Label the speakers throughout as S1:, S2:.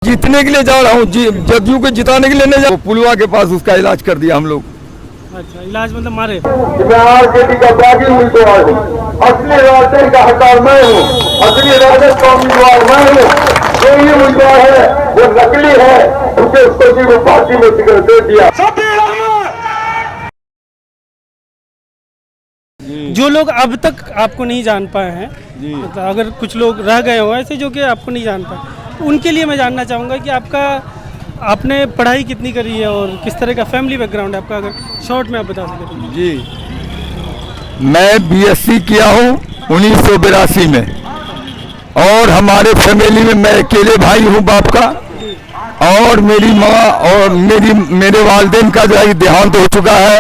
S1: जीतने के लिए जा रहा हूँ, जदयू को जिताने के लिए नहीं जा, पुलवा के पास उसका इलाज कर दिया हम लोग।
S2: अच्छा, इलाज मतलब मारे।
S3: मैं आरजेडी का बागी उम्मीदवार हूँ, असली राजद का हकदार मैं हूँ, असली राजद का उम्मीदवार मैं हूँ। जो ये उम्मीदवार है वो नकली है, क्योंकि उसको जी वो पार्टी में टिकट दे दिया।
S2: जो लोग अब तक आपको नहीं जान पाए हैं, मतलब अगर कुछ लोग रह गए हो ऐसे जो कि आपको नहीं जान पाए, उनके लिए मैं जानना चाहूँगा कि आपने पढ़ाई कितनी करी है और किस तरह का फैमिली बैकग्राउंड है आपका, अगर शॉर्ट में आप बता सकें।
S1: जी, मैं बीएससी किया हूँ 1982 में, और हमारे फैमिली में मैं अकेले भाई हूँ बाप का, और मेरी माँ और मेरे वालिदैन का जो है देहांत हो चुका है।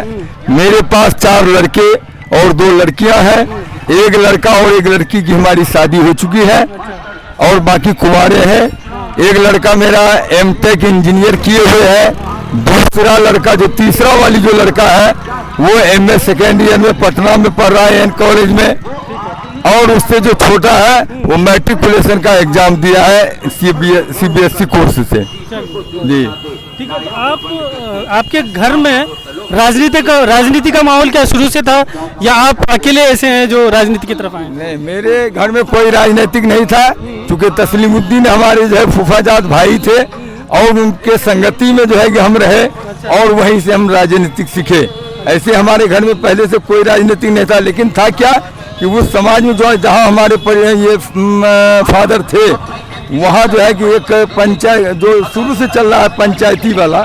S1: मेरे पास 4 लड़के और 2 लड़कियां हैं, एक लड़का और एक लड़की की हमारी शादी हो चुकी है और बाकी कुंवारे हैं। एक लड़का मेरा एमटेक इंजीनियर किए हुए है, दूसरा लड़का जो तीसरा वाली जो लड़का है वो एमए सेकेंड ईयर में पटना में पढ़ रहा है, एन कॉलेज में, और उससे जो छोटा है वो मैट्रिकुलेशन का एग्जाम दिया है सीबीएसई कोर्स से। जी
S2: ठीक है, तो आपके घर में राजनीति का माहौल क्या शुरू से था, या आप अकेले ऐसे हैं जो राजनीति की तरफ आए?
S1: नहीं, मेरे घर में कोई राजनीतिक नहीं था, क्योंकि तस्लीमुद्दीन हमारे जो है फूफाजाद भाई थे और उनके संगति में जो है कि हम रहे और वहीं से हम राजनीतिक सीखे। ऐसे हमारे घर में पहले से कोई राजनीतिक नहीं था, लेकिन था क्या कि उस समाज में जो है जहाँ हमारे ये फादर थे वहाँ जो है कि एक पंचायत जो शुरू से चल रहा है पंचायती वाला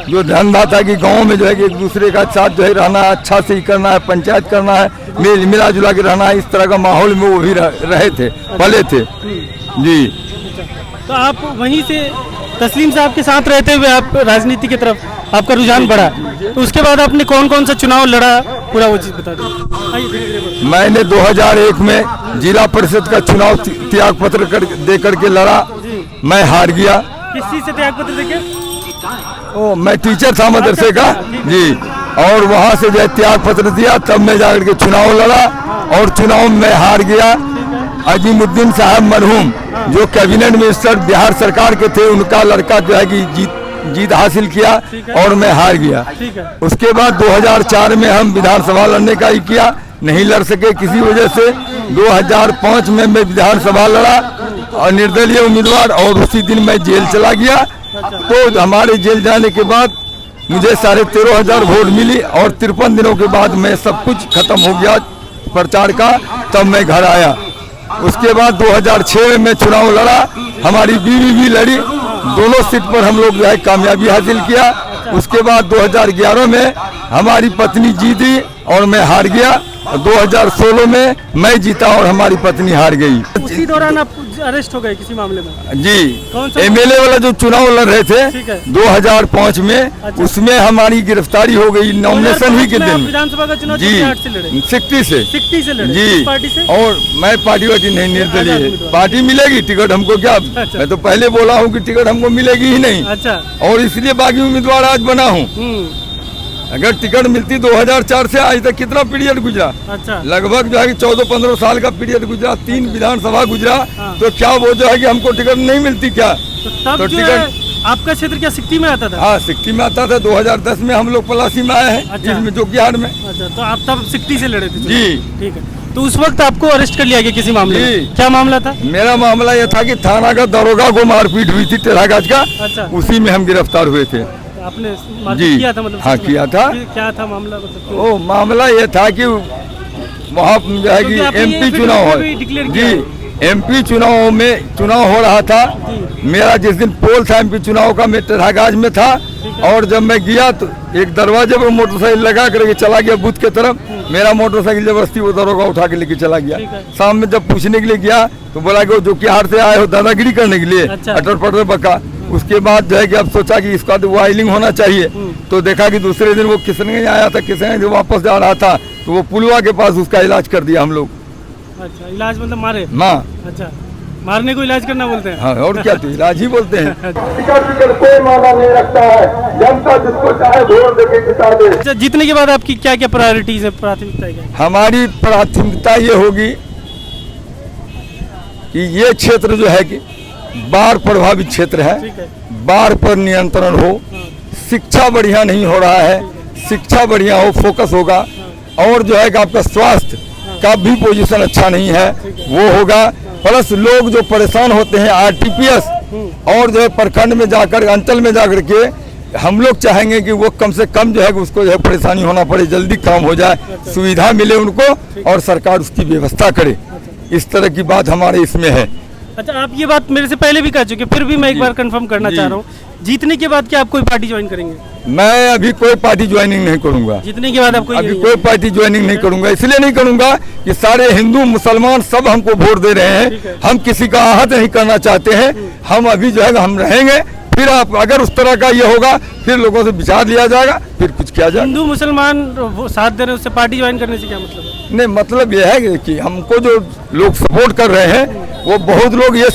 S1: जो धंधा था कि गांव में जो है कि एक दूसरे का साथ जो है रहना है, अच्छा से ही करना है, पंचायत करना है, मिला जुला के रहना है, इस तरह का माहौल में वो भी रहे थे, पले थे। जी,
S2: तो आप वहीं से तस्लीम साहब के साथ रहते हुए आप राजनीति की तरफ आपका रुझान बढ़ा, तो उसके बाद आपने कौन कौन सा चुनाव लड़ा, पूरा वो चीज़ बता दीजिए।
S1: मैंने 2001 में जिला परिषद का चुनाव त्याग पत्र दे करके लड़ा, मैं हार गया।
S2: किस चीज़ से त्याग पत्र देके?
S1: मैं टीचर था मदरसे का जी, और वहाँ से जो है त्याग पत्र दिया, तब मैं जाकर के चुनाव लड़ा और चुनाव में हार गया। अजीमुद्दीन साहब मरहूम जो कैबिनेट मिनिस्टर बिहार सरकार के थे, उनका लड़का जो है कि जीत हासिल किया और मैं हार गया। उसके बाद 2004 में हम विधानसभा लड़ने का ही किया, नहीं लड़ सके किसी वजह से। 2005 में मैं विधानसभा लड़ा और निर्दलीय उम्मीदवार, और उसी दिन मैं जेल चला गया। तो हमारे जेल जाने के बाद मुझे 13,500 वोट मिली और 53 दिनों के बाद मैं सब कुछ खत्म हो गया प्रचार का, तब मैं घर आया। उसके बाद 2006 में मैं चुनाव लड़ा, हमारी बीवी भी लड़ी, दोनों सीट पर हम लोग जो है कामयाबी हासिल किया। उसके बाद 2011 में हमारी पत्नी जीती और मैं हार गया। 2016 में मैं जीता और हमारी पत्नी हार गई।
S2: उसी दौरान आप अरेस्ट हो गए किसी मामले में?
S1: जी, एमएलए वाला जो चुनाव लड़ रहे थे 2005 में, उसमें हमारी गिरफ्तारी हो गई नॉमिनेशन ही के दिन।
S2: विधानसभा का चुनाव
S1: जी, सिक्टी से
S2: लड़े।
S1: जी,
S2: पार्टी से?
S1: और मैं पार्टी वार्टी नहीं, निर्दलीय। पार्टी मिलेगी टिकट हमको क्या?
S2: अच्छा।
S1: मैं तो पहले बोला हूँ कि टिकट हमको मिलेगी ही नहीं।
S2: अच्छा।
S1: और इसलिए बागी उम्मीदवार आज बना हूँ। अगर टिकट मिलती 2004 से आज तक कितना पीरियड गुजरा?
S2: अच्छा।
S1: लगभग जो है कि 14-15 साल का पीरियड गुजरा, 3 विधानसभा गुजरा। तो क्या वो जो है कि हमको टिकट नहीं मिलती क्या?
S2: तो टिकट आपका क्षेत्र क्या सिक्टी में आता था?
S1: हाँ, सिक्टी में आता था। 2010 में हम लोग पलासी में आए हैं।
S2: अच्छा।
S1: जिसमें जोगिहार में।
S2: अच्छा, तो आप तब सिक्टी से लड़े थे?
S1: जी,
S2: ठीक है। तो उस वक्त आपको अरेस्ट कर लिया गया किसी मामले में? क्या मामला था?
S1: मेरा मामला यह था कि थाना का दरोगा को मारपीट हुई थी टेढ़ागाज का।
S2: अच्छा।
S1: उसी में हम गिरफ्तार हुए थे।
S2: आपने
S1: जी
S2: किया था मतलब?
S1: हाँ, किया था।
S2: क्या था मामला मतलब?
S1: ओ, मामला ये था कि वहाँ जो है कि एमपी चुनाव हो जी, एमपी चुनाव में चुनाव हो रहा था। मेरा जिस दिन पोल था एमपी चुनाव का, मैं टेढ़ागाज में था, और जब मैं गया तो एक दरवाजे पर मोटरसाइकिल लगा करके चला गया बूथ के तरफ। मेरा मोटरसाइकिल जबरदस्ती वो दरोगा उठा के लेके चला गया। शाम में जब पूछने के लिए गया तो बोला कि वो जोगिहार से आए हो दादागिरी करने के लिए।
S2: अच्छा।
S1: अटर पटर बका। उसके बाद जो है कि अब सोचा कि इसका तो वायलिंग होना चाहिए, तो देखा कि दूसरे दिन वो किशनगंज आया था, किशनगंज वापस जा रहा था, तो वो पुलवा के पास उसका इलाज कर दिया हम लोग।
S2: अच्छा, इलाज मतलब मारे?
S1: माँ।
S2: अच्छा, मारने को इलाज करना बोलते हैं?
S1: हाँ, और क्या, तो इलाज ही बोलते हैं।
S3: टिकट कोई माना नहीं रखता है, जनता जिसको चाहे वोट देके जिता दे।
S2: अच्छा, जीतने के बाद आपकी क्या क्या प्रायोरिटीज है, प्राथमिकता है?
S1: हमारी प्राथमिकता ये होगी कि ये क्षेत्र जो है कि बाढ़ प्रभावित क्षेत्र है,
S2: ठीक है।
S1: बाढ़ पर नियंत्रण हो, शिक्षा बढ़िया नहीं हो रहा है, शिक्षा बढ़िया हो, फोकस होगा, और जो है कि आपका स्वास्थ्य का भी पोजीशन अच्छा नहीं है, वो होगा। प्लस लोग जो परेशान होते हैं आरटीपीएस और जो है प्रखंड में जाकर, अंचल में जाकर के, हम लोग चाहेंगे कि वो कम से कम जो है कि उसको जो है परेशानी होना पड़े, जल्दी काम हो जाए, सुविधा मिले उनको और सरकार उसकी व्यवस्था करे। इस तरह की बात हमारे इसमें है।
S2: अच्छा, आप ये बात मेरे से पहले भी कह चुके, फिर भी मैं एक बार कंफर्म करना चाह रहा हूँ, जीतने के बाद क्या आप कोई पार्टी ज्वाइन करेंगे?
S1: मैं अभी कोई पार्टी ज्वाइनिंग नहीं करूंगा।
S2: जीतने के बाद आप
S1: अभी कोई पार्टी ज्वाइनिंग नहीं करूंगा, इसलिए नहीं करूंगा कि सारे हिंदू मुसलमान सब हमको वोट दे रहे हैं, हम किसी का आहत नहीं करना चाहते हैं। हम अभी जो है हम रहेंगे, फिर आप अगर उस तरह का ये होगा फिर लोगों से विचार लिया जाएगा, फिर कुछ किया जाएगा।
S2: हिंदू मुसलमान वो साथ दे रहे हैं, उससे पार्टी ज्वाइन करने से क्या मतलब है?
S1: नहीं, मतलब ये है कि हमको जो लोग सपोर्ट कर रहे हैं वो बहुत लोग ये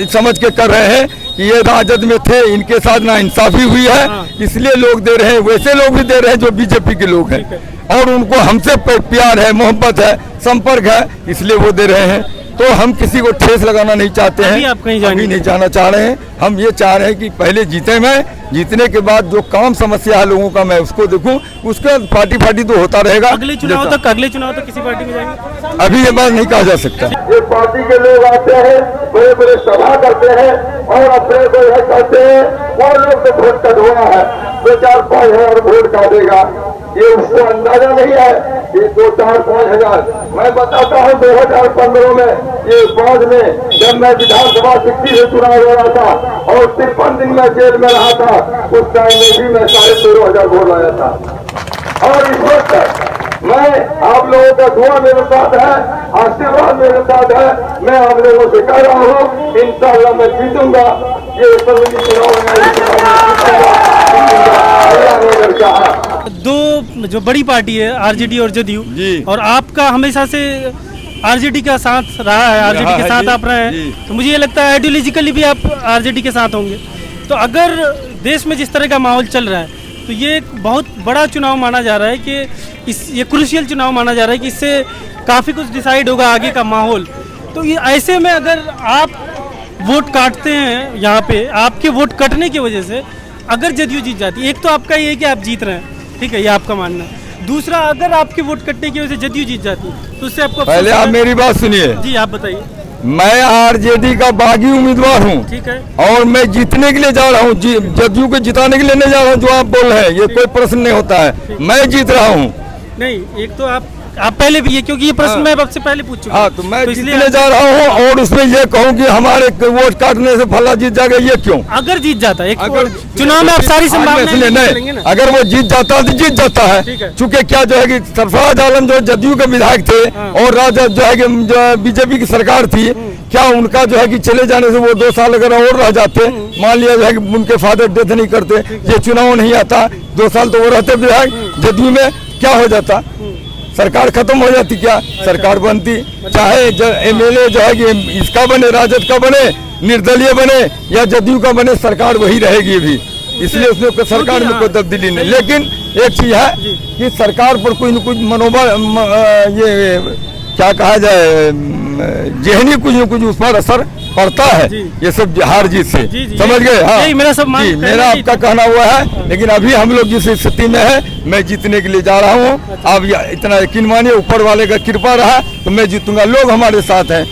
S1: समझ के कर रहे हैं कि ये राजद में थे, इनके साथ नाइंसाफी हुई है, इसलिए लोग दे रहे हैं। वैसे लोग भी दे रहे हैं जो बीजेपी के लोग हैं, और उनको हमसे प्यार है, मोहब्बत है, संपर्क है, इसलिए वो दे रहे हैं। तो हम किसी को ठेस लगाना नहीं चाहते हैं,
S2: आप कहीं
S1: अभी नहीं जाना चाह रहे हैं। हम ये चाह रहे हैं कि पहले जीते, मैं जीतने के बाद जो काम समस्या है लोगों का मैं उसको देखूं, उसका पार्टी तो होता रहेगा।
S2: अगले चुनाव तक किसी पार्टी में जाएंगे?
S1: अभी ये बात नहीं कहा जा सकता।
S3: ये पार्टी के लोग आते हैं, बड़े बड़े सभा करते हैं और अपने को यह कहते हैं वो लोग तो वोट का धुआं है, 2-4-5 हजार वोट का देगा। ये उसको अंदाजा नहीं है कि 2-4-5 हजार। मैं बताता हूँ 2015 में ये बाद में जब मैं विधानसभा 60 से चुनाव हो रहा था और 53 दिन में जेल में रहा था, उस टाइम में भी मैं 13,500 वोट लाया था। और इस वक्त मैं आप लोगों का दुआ मेरे साथ है, आशीर्वाद मेरे साथ है। मैं आप लोगों से कह रहा हूँ इंशाअल्लाह मैं जीतूंगा। ये चुनाव
S2: दो जो बड़ी पार्टी है आरजेडी और जदयू, और आपका हमेशा से आरजेडी का साथ रहा है, आरजेडी के साथ आप रहे हैं, तो मुझे ये लगता है आइडियोलॉजिकली भी आप आरजेडी के साथ होंगे। तो अगर देश में जिस तरह का माहौल चल रहा है तो ये एक बहुत बड़ा चुनाव माना जा रहा है कि ये क्रूशियल चुनाव माना जा रहा है कि इससे काफ़ी कुछ डिसाइड होगा आगे का माहौल। तो ये ऐसे में अगर आप वोट काटते हैं, यहाँ पे आपके वोट कटने की वजह से अगर जदयू जीत जाती है, एक तो आपका ये है कि आप जीत रहे हैं, ठीक है, ये आपका मानना है। दूसरा, अगर आपके वोट कटने की वजह से जदयू जीत जाती है तो उससे आपको
S1: पहले आप मेरी बात सुनिए।
S2: जी, आप बताइए।
S1: मैं आरजेडी का बागी उम्मीदवार हूँ,
S2: ठीक है,
S1: और मैं जीतने के लिए जा रहा हूँ, जदयू को जिताने के लिए नहीं जा रहा हूँ। जो आप बोल रहे हैं ये कोई प्रश्न नहीं होता है, मैं जीत रहा हूँ।
S2: नहीं, एक तो आप पहले भी ये, क्योंकि ये प्रश्न मैं आपसे पहले पूछ चुका।
S1: हाँ, तो मैं जीतने जा रहा हूँ और उसमें ये कहूँ कि हमारे वोट काटने से फला जीत जाएगा, ये क्यों?
S2: अगर जीत जाता है, अगर चुनाव में आप सारी संभावनाएं
S1: नहीं, अगर वो जीत जाता है तो जीत जाता है। चूंकि क्या जो है कि सरफराज आलम जो जदयू के विधायक थे और राजद जो है कि बीजेपी की सरकार थी, क्या उनका जो है कि चले जाने से वो 2 साल अगर और रह जाते, मान लिया जो है कि उनके फादर डेथ नहीं करते, ये चुनाव नहीं आता, 2 साल तो वो रहते विधायक जदयू में, क्या हो जाता? सरकार खत्म हो जाती, क्या सरकार बनती? चाहे एमएलए जो है कि इसका बने, राजद का बने, निर्दलीय बने या जदयू का बने, सरकार वही रहेगी भी। इसलिए उसमें सरकार में कोई तब्दीली नहीं। लेकिन एक चीज है कि सरकार पर कोई न कुछ मनोबल, ये क्या कहा जाए, जहनी कुछ न कुछ उस पर असर पड़ता है, ये सब हार जीत से। समझ गए? हाँ, मेरा आपका कहना हुआ है। लेकिन अभी हम लोग जिस स्थिति में है, मैं जीतने के लिए जा रहा हूँ। आप इतना यकीन मानिए, ऊपर वाले का कृपा रहा तो मैं जीतूंगा, लोग हमारे साथ हैं।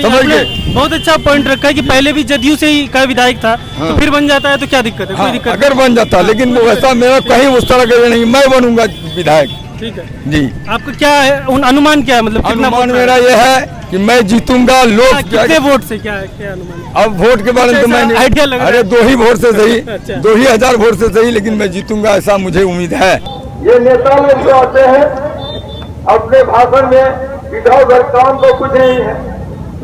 S1: समझ गए?
S2: बहुत अच्छा पॉइंट रखा है कि पहले भी जदयू से ही का विधायक था, तो फिर बन जाता है तो क्या दिक्कत है? कोई दिक्कत
S1: अगर बन जाता, लेकिन वैसा मेरा कहीं उस तरह का नहीं, मैं बनूंगा विधायक।
S2: ठीक है
S1: जी।
S2: आपका क्या है अनुमान, क्या है, मतलब
S1: अनुमान मेरा ये है कि मैं जीतूंगा। लोग
S2: कितने वोट से, क्या अनुमान?
S1: अब वोट के बारे में तो मैंने
S2: आइडिया लगा,
S1: अरे 2 ही वोट से सही,
S2: अच्छा।
S1: 2 ही हजार वोट से सही, लेकिन मैं जीतूंगा, ऐसा मुझे उम्मीद है।
S3: ये नेता लोग जो आते हैं अपने भाषण में इधर उधर काम तो कुछ नहीं है,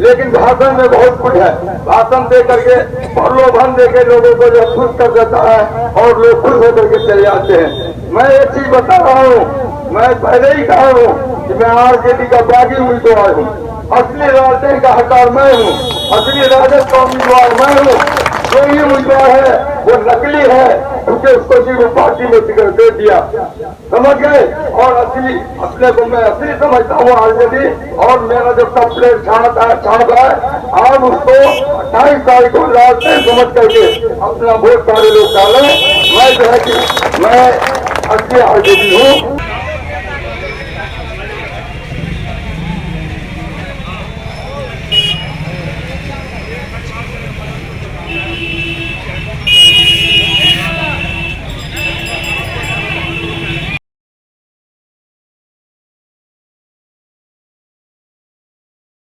S3: लेकिन भाषण में बहुत कुछ है। भाषण दे करके प्रलोभन दे के लोगों को जो खुश कर देता है और लोग खुश होकर के चले जाते हैं। मैं एक चीज बता रहा हूँ, मैं पहले ही कहा हूँ कि मैं आरजेडी का बागी उम्मीदवार हूँ। असली राजद का हकदार मैं हूँ, असली राजद का उम्मीदवार मैं हूँ। जो ये उम्मीदवार है वो नकली है, क्योंकि उसको जी वो पार्टी में टिकट दे दिया, समझ गए। और असली अपने को मैं असली समझता हूँ ऑलरेडी, और मेरा जो कंप्लेंट छाप है आप उसको 28 तारीख को रात में समझ करके अपना वोट सारे लोग डालें। मैं जो है कि मैं असली आरजेडी हूँ।